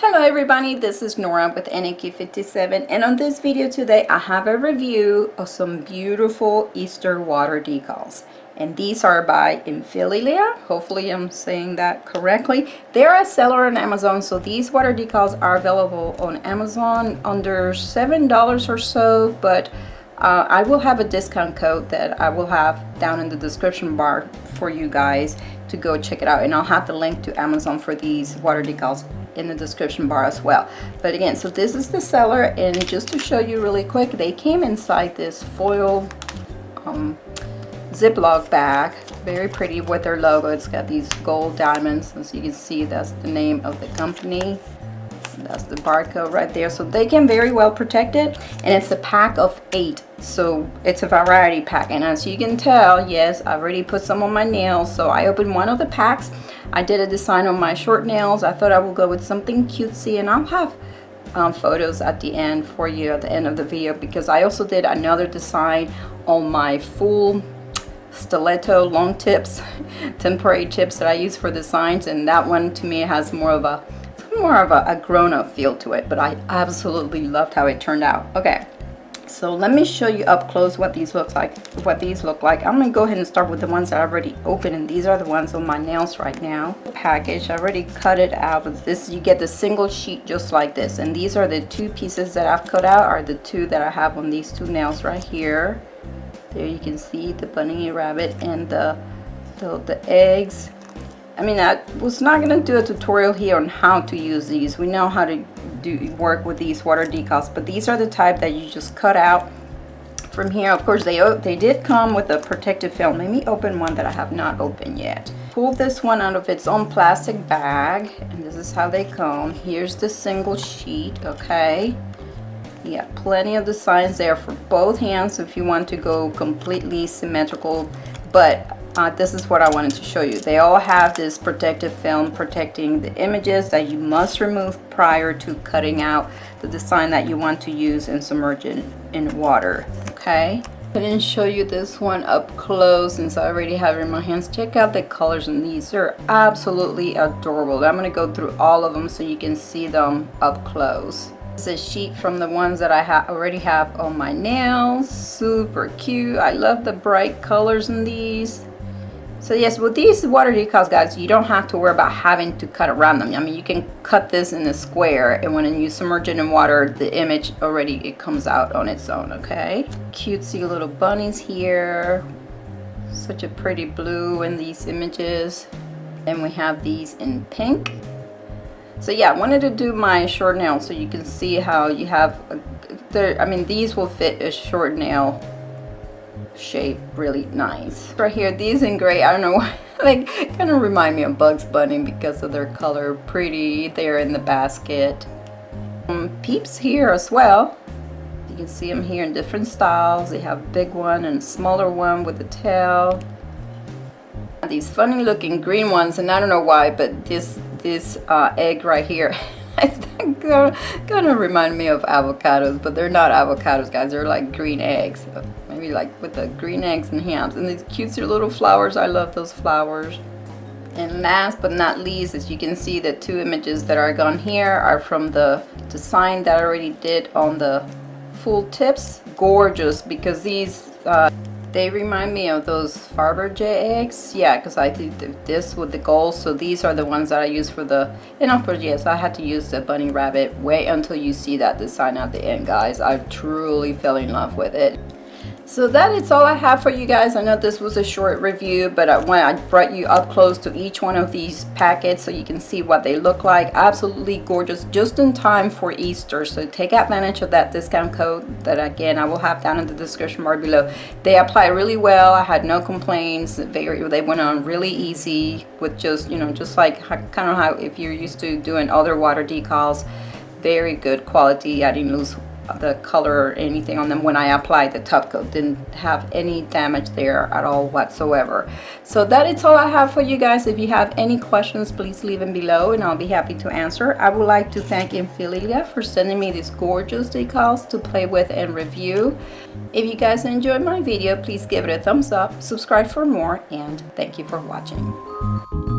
Hello everybody, this is Nora with NAQ57, and on this video today I have a review of some beautiful Easter water decals, and these are by Infilila. Hopefully I'm saying that correctly. They're a seller on Amazon, so these water decals are available on Amazon under $7 or so, but I will have a discount code that I will have down in the description bar for you guys to go check it out, and I'll have the link to Amazon for these water decals in the description bar as well. But again, so this is the seller, and just to show you really quick, they came inside this foil Ziploc bag, very pretty with their logo. It's got these gold diamonds, as you can see. That's the name of the company. That's the barcode right there. So they can very well protect it, and it's a pack of 8, so it's a variety pack. And as you can tell, yes, I already put some on my nails, so I opened one of the packs. I did a design on my short nails. I thought I would go with something cutesy, and I'll have photos at the end for you at the end of the video, because I also did another design on my full stiletto long tips, temporary tips that I use for designs, and that one to me has more of a grown-up feel to it, but I absolutely loved how it turned out. Okay, so let me show you up close what these look like. I'm gonna go ahead and start with the ones that I already opened, and these are the ones on my nails right now. The package, I already cut it out. With this, you get the single sheet just like this, and these are the 2 pieces that I've cut out, are the 2 that I have on these 2 nails right here. There you can see the bunny rabbit and the eggs. I mean, I was not going to do a tutorial here on how to use these. We know how to work with these water decals, but these are the type that you just cut out from here. Of course, they did come with a protective film. Let me open one that I have not opened yet. Pull this one out of its own plastic bag, and this is how they come. Here's the single sheet, okay? You got plenty of designs there for both hands if you want to go completely symmetrical, but this is what I wanted to show you. They all have this protective film protecting the images that you must remove prior to cutting out the design that you want to use and submerge it in water. Okay, I didn't show you this one up close since I already have it in my hands. Check out the colors in these. They're absolutely adorable. I'm going to go through all of them so you can see them up close. It's a sheet from the ones that I already have on my nails. Super cute. I love the bright colors in these. So yes, with these water decals, guys, you don't have to worry about having to cut around them. I mean, you can cut this in a square, and when you submerge it in water, the image already, it comes out on its own, okay? Cutesy little bunnies here. Such a pretty blue in these images. And we have these in pink. So yeah, I wanted to do my short nail so you can see how you have, I mean, these will fit a short nail shape really nice. Right here, these in gray, I don't know why, like, kind of remind me of Bugs Bunny because of their color. Pretty there in the basket. Peeps here as well. You can see them here in different styles. They have a big one and a smaller one with a tail. These funny looking green ones, and I don't know why, but this egg right here it's gonna remind me of avocados, but they're not avocados, guys. They're like green eggs, maybe like with the green eggs and hams, and these cutesy little flowers. I love those flowers. And last but not least, as you can see, the 2 images that are gone here are from the design that I already did on the full tips. Gorgeous, because these they remind me of those Fabergé eggs. Yeah, because I did this with the gold, so these are the ones that I use for the, and of course, yes, I had to use the bunny rabbit. Wait until you see that design at the end, guys. I truly fell in love with it. So that is all I have for you guys. I know this was a short review, but I brought you up close to each one of these packets so you can see what they look like. Absolutely gorgeous, just in time for Easter. So take advantage of that discount code that, again, I will have down in the description bar below. They apply really well. I had no complaints. They went on really easy with just, you know, just like kind of how if you're used to doing other water decals. Very good quality. I didn't lose the color or anything on them when I applied the top coat. Didn't have any damage there at all whatsoever. So that is all I have for you guys. If you have any questions, please leave them below and I'll be happy to answer. I would like to thank Infilila for sending me these gorgeous decals to play with and review. If you guys enjoyed my video, please give it a thumbs up, subscribe for more, and thank you for watching.